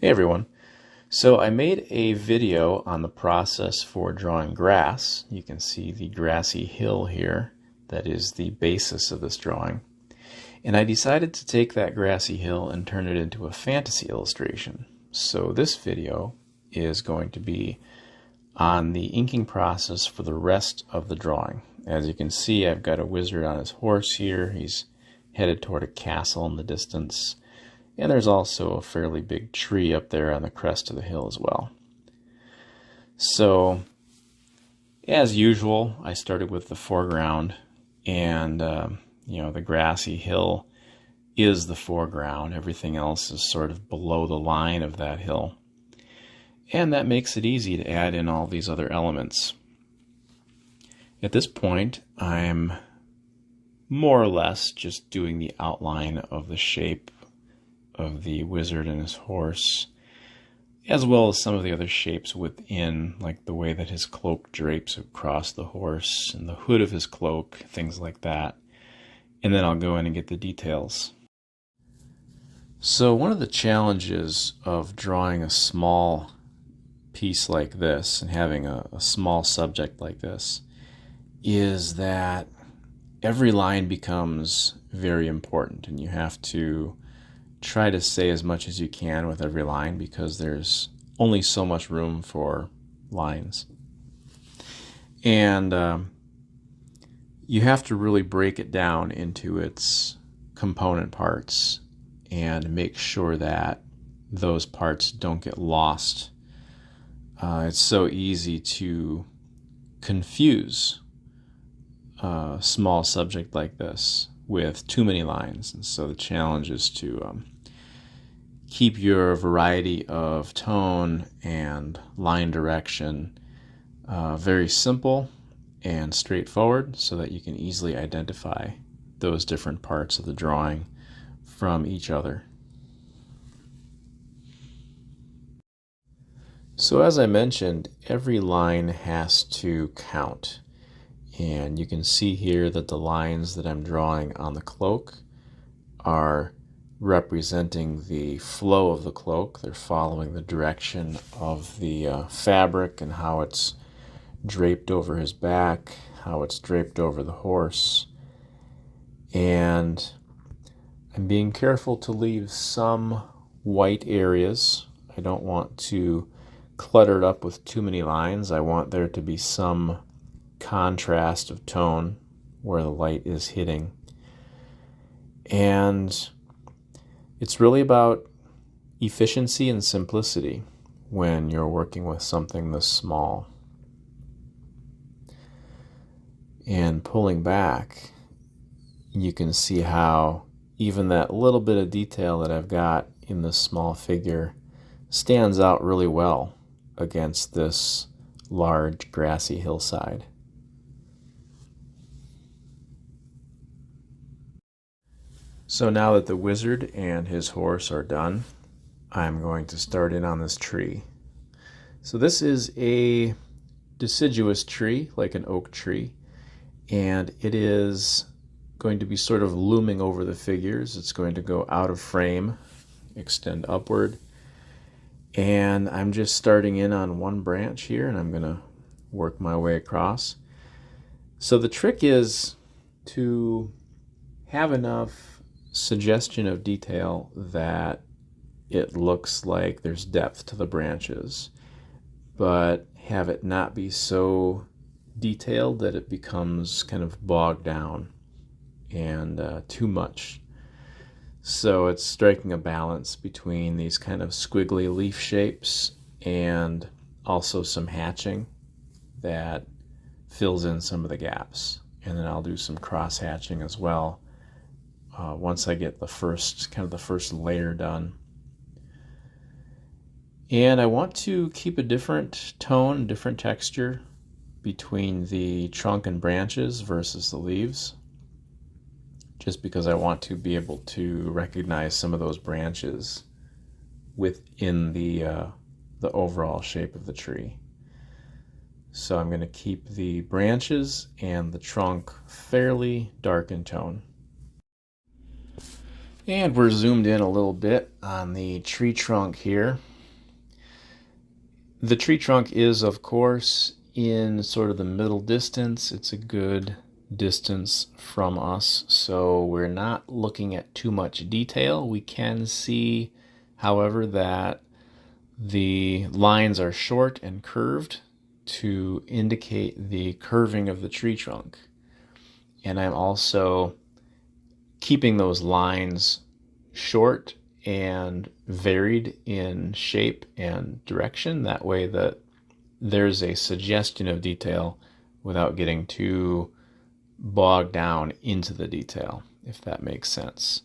Hey everyone. So I made a video on the process for drawing grass. You can see the grassy hill here. That is the basis of this drawing. And I decided to take that grassy hill and turn it into a fantasy illustration. So this video is going to be on the inking process for the rest of the drawing. As you can see, I've got a wizard on his horse here. He's headed toward a castle in the distance. And there's also a fairly big tree up there on the crest of the hill as well. So, as usual, I started with the foreground, and the grassy hill is the foreground. Everything else is sort of below the line of that hill. And that makes it easy to add in all these other elements. At this point, I'm more or less just doing the outline of the shape of the wizard and his horse, as well as some of the other shapes within, like the way that his cloak drapes across the horse and the hood of his cloak, things like that. And then I'll go in and get the details. So one of the challenges of drawing a small piece like this and having a small subject like this is that every line becomes very important, and you have to try to say as much as you can with every line because there's only so much room for lines. And you have to really break it down into its component parts and make sure that those parts don't get lost. It's so easy to confuse a small subject like this with too many lines, and so the challenge is to keep your variety of tone and line direction very simple and straightforward so that you can easily identify those different parts of the drawing from each other. So as I mentioned, every line has to count. And you can see here that the lines that I'm drawing on the cloak are representing the flow of the cloak. They're following the direction of the fabric and how it's draped over his back, how it's draped over the horse. And I'm being careful to leave some white areas. I don't want to clutter it up with too many lines. I want there to be some contrast of tone where the light is hitting. And it's really about efficiency and simplicity when you're working with something this small. And pulling back, you can see how even that little bit of detail that I've got in this small figure stands out really well against this large grassy hillside. So now that the wizard and his horse are done, I'm going to start in on this tree. So this is a deciduous tree, like an oak tree, and it is going to be sort of looming over the figures. It's going to go out of frame, extend upward, and I'm just starting in on one branch here, and I'm going to work my way across. So the trick is to have enough suggestion of detail that it looks like there's depth to the branches, but have it not be so detailed that it becomes kind of bogged down and too much. So it's striking a balance between these kind of squiggly leaf shapes and also some hatching that fills in some of the gaps. And then I'll do some cross hatching as well once I get the first layer done. And I want to keep a different tone, different texture between the trunk and branches versus the leaves, just because I want to be able to recognize some of those branches within the overall shape of the tree. So I'm going to keep the branches and the trunk fairly dark in tone. And we're zoomed in a little bit on the tree trunk here. The tree trunk is, of course, in sort of the middle distance. It's a good distance from us, so we're not looking at too much detail. We can see, however, that the lines are short and curved to indicate the curving of the tree trunk. And I'm also keeping those lines short and varied in shape and direction. That way that there's a suggestion of detail without getting too bogged down into the detail, if that makes sense.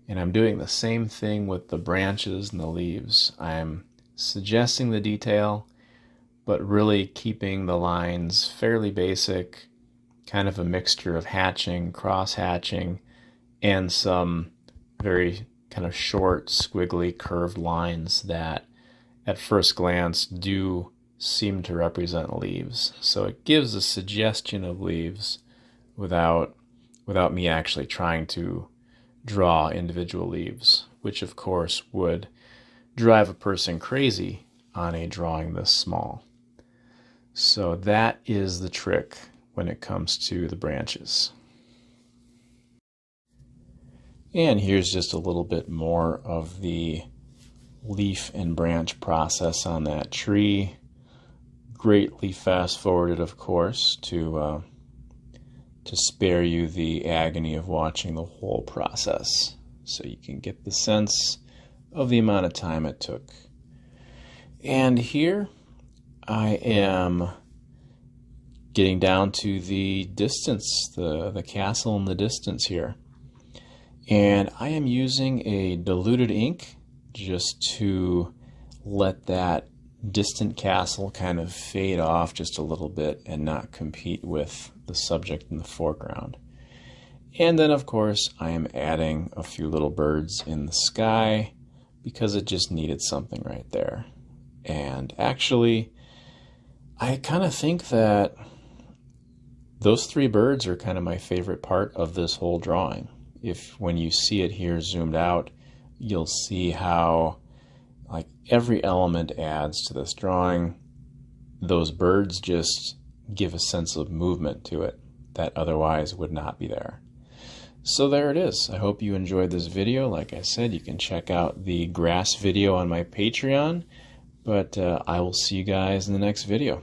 And I'm doing the same thing with the branches and the leaves. I'm suggesting the detail, but really keeping the lines fairly basic, kind of a mixture of hatching, cross-hatching, and some very kind of short, squiggly, curved lines that at first glance do seem to represent leaves. So it gives a suggestion of leaves without me actually trying to draw individual leaves, which of course would drive a person crazy on a drawing this small. So that is the trick when it comes to the branches. And here's just a little bit more of the leaf and branch process on that tree. Greatly fast forwarded, of course, to spare you the agony of watching the whole process, so you can get the sense of the amount of time it took. And here I am getting down to the distance, the castle in the distance here. And I am using a diluted ink just to let that distant castle kind of fade off just a little bit and not compete with the subject in the foreground. And then, of course, I am adding a few little birds in the sky because it just needed something right there. And actually, I kind of think that those three birds are kind of my favorite part of this whole drawing. When you see it here zoomed out, you'll see how like every element adds to this drawing. Those birds just give a sense of movement to it that otherwise would not be there. So there it is. I hope you enjoyed this video. Like I said, you can check out the grass video on my Patreon, but I will see you guys in the next video.